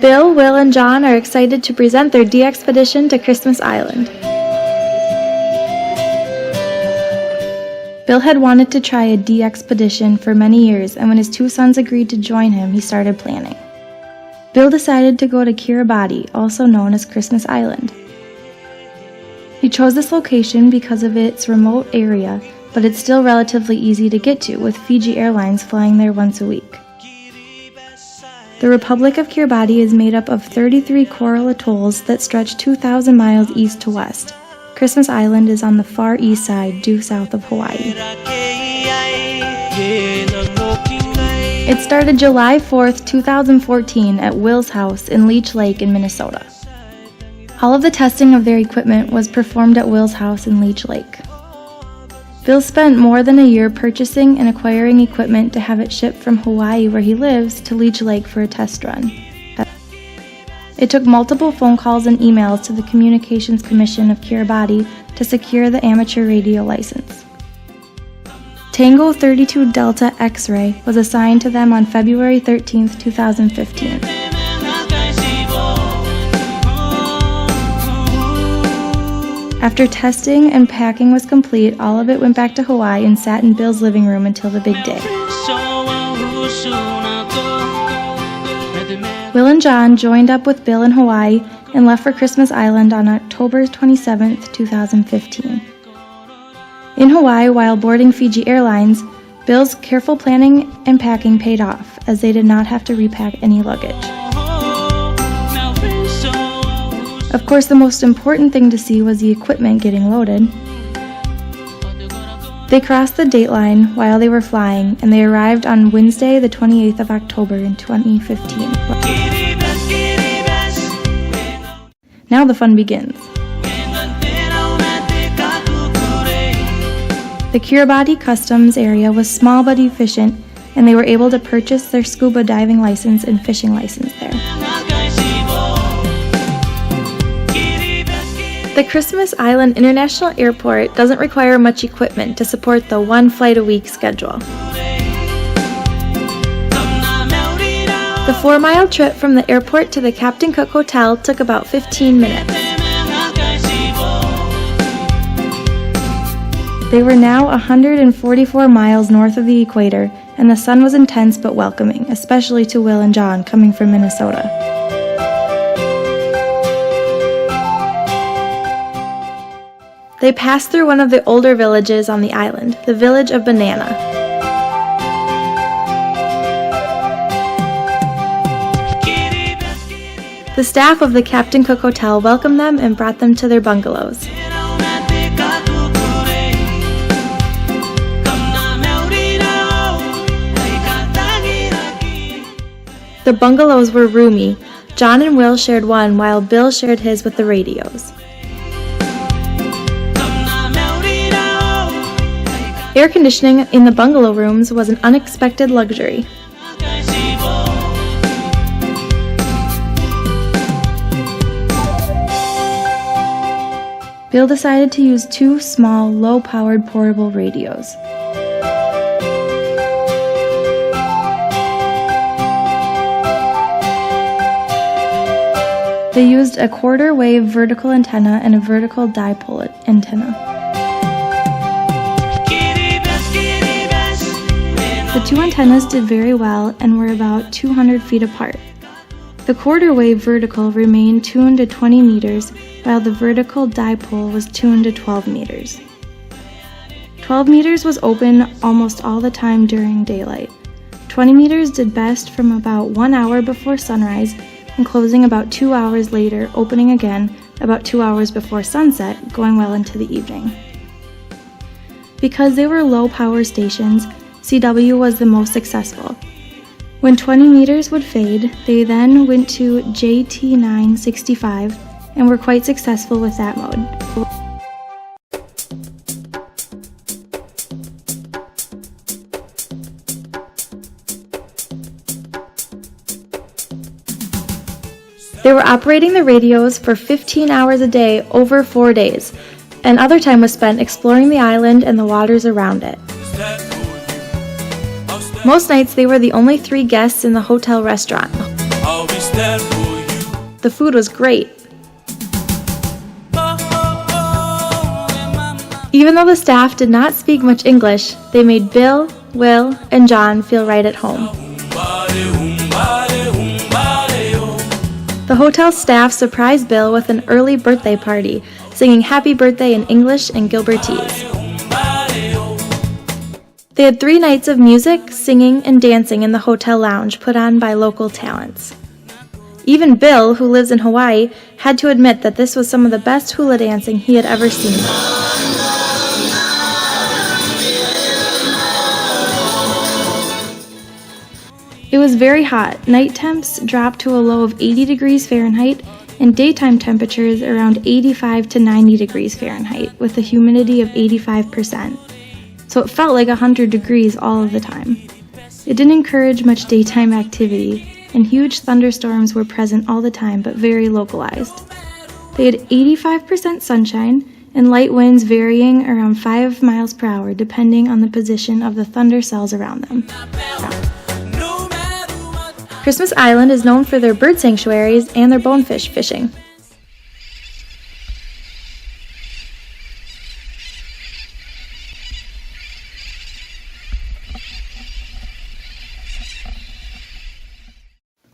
Bill, Will, and John are excited to present their DXpedition to Christmas Island. Bill had wanted to try a DXpedition for many years, and when his two sons agreed to join him, he started planning. Bill decided to go to Kiribati, also known as Christmas Island. He chose this location because of its remote area, but it's still relatively easy to get to, with Fiji Airlines flying there once a week. The Republic of Kiribati is made up of 33 coral atolls that stretch 2,000 miles east to west. Christmas Island is on the far east side, due south of Hawaii. It started July 4th, 2014 at Will's house in Leech Lake in Minnesota. All of the testing of their equipment was performed at Will's house in Leech Lake. Bill spent more than a year purchasing and acquiring equipment to have it shipped from Hawaii, where he lives, to Leech Lake for a test run. It took multiple phone calls and emails to the Communications Commission of Kiribati to secure the amateur radio license. Tango 32 Delta X-ray was assigned to them on February 13, 2015. After testing and packing was complete, all of it went back to Hawaii and sat in Bill's living room until the big day. Will and John joined up with Bill in Hawaii and left for Christmas Island on October 27, 2015. In Hawaii, while boarding Fiji Airlines, Bill's careful planning and packing paid off, as they did not have to repack any luggage. Of course, the most important thing to see was the equipment getting loaded. They crossed the date line while they were flying, and they arrived on Wednesday, the 28th of October in 2015. Now the fun begins. The Kiribati customs area was small but efficient, and they were able to purchase their scuba diving license and fishing license there. The Christmas Island International Airport doesn't require much equipment to support the one flight a week schedule. The 4-mile trip from the airport to the Captain Cook Hotel took about 15 minutes. They were now 144 miles north of the equator, and the sun was intense but welcoming, especially to Will and John coming from Minnesota. They passed through one of the older villages on the island, the village of Banana. The staff of the Captain Cook Hotel welcomed them and brought them to their bungalows. The bungalows were roomy. John and Will shared one, while Bill shared his with the radios. Air conditioning in the bungalow rooms was an unexpected luxury. Bill decided to use 2 small, low-powered portable radios. They used a quarter-wave vertical antenna and a vertical dipole antenna. The 2 antennas did very well and were about 200 feet apart. The quarter-wave vertical remained tuned to 20 meters, while the vertical dipole was tuned to 12 meters. 12 meters was open almost all the time during daylight. 20 meters did best from about 1 hour before sunrise and closing about 2 hours later, opening again about 2 hours before sunset, going well into the evening. Because they were low-power stations, CW was the most successful. When 20 meters would fade, they then went to JT965 and were quite successful with that mode. They were operating the radios for 15 hours a day over 4 days, and other time was spent exploring the island and the waters around it. Most nights they were the only 3 guests in the hotel restaurant. The food was great. Even though the staff did not speak much English, they made Bill, Will, and John feel right at home. The hotel staff surprised Bill with an early birthday party, singing happy birthday in English and Gilbertese. They had 3 nights of music, singing, and dancing in the hotel lounge put on by local talents. Even Bill, who lives in Hawaii, had to admit that this was some of the best hula dancing he had ever seen. It was very hot. Night temps dropped to a low of 80 degrees Fahrenheit and daytime temperatures around 85 to 90 degrees Fahrenheit with a humidity of 85%. So it felt like 100 degrees all of the time. It didn't encourage much daytime activity, and huge thunderstorms were present all the time but very localized. They had 85% sunshine and light winds varying around 5 miles per hour depending on the position of the thunder cells around them. Christmas Island is known for their bird sanctuaries and their bonefish fishing.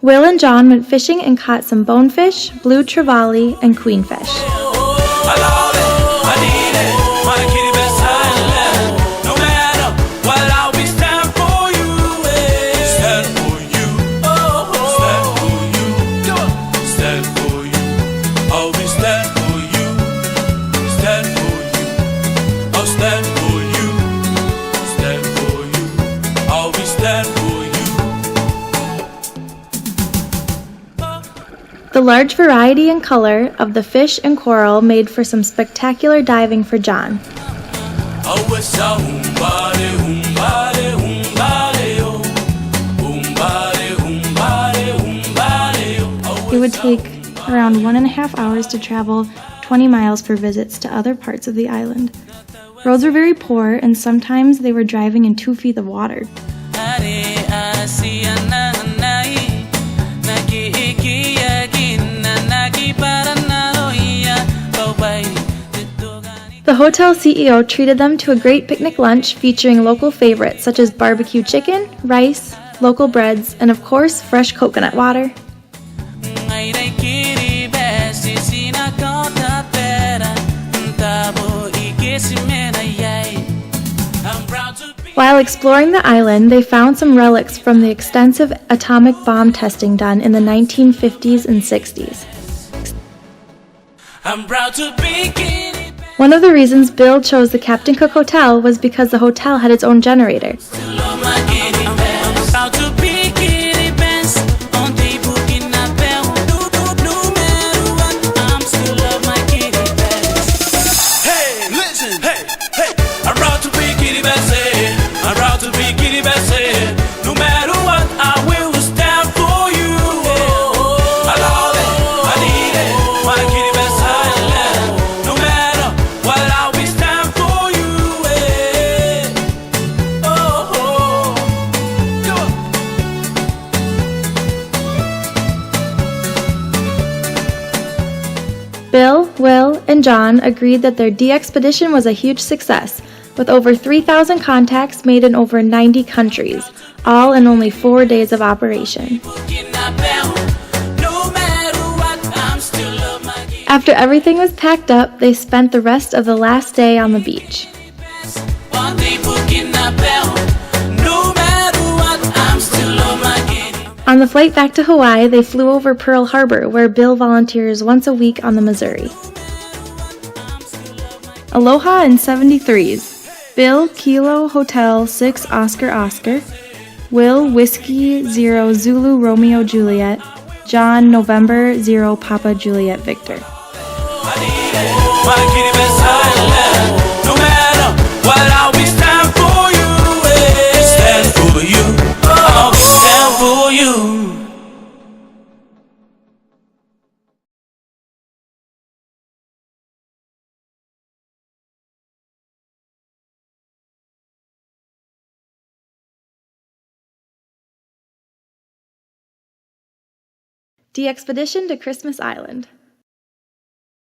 Will and John went fishing and caught some bonefish, blue trevally, and queenfish. The large variety and color of the fish and coral made for some spectacular diving for John. It would take around 1.5 hours to travel 20 miles for visits to other parts of the island. Roads were very poor, and sometimes they were driving in 2 feet of water. The hotel CEO treated them to a great picnic lunch featuring local favorites such as barbecue chicken, rice, local breads, and of course, fresh coconut water. While exploring the island, they found some relics from the extensive atomic bomb testing done in the 1950s and 60s. One of the reasons Bill chose the Captain Cook Hotel was because the hotel had its own generator. Bill, Will, and John agreed that their DXpedition was a huge success, with over 3,000 contacts made in over 90 countries, all in only 4 days of operation. After everything was packed up, they spent the rest of the last day on the beach. On the flight back to Hawaii, they flew over Pearl Harbor, where Bill volunteers once a week on the Missouri. Aloha in 73s. Bill, Kilo Hotel 6 Oscar Oscar. Will, Whiskey 0 Zulu Romeo Juliet. John, November 0 Papa Juliet Victor. DXpedition to Christmas Island.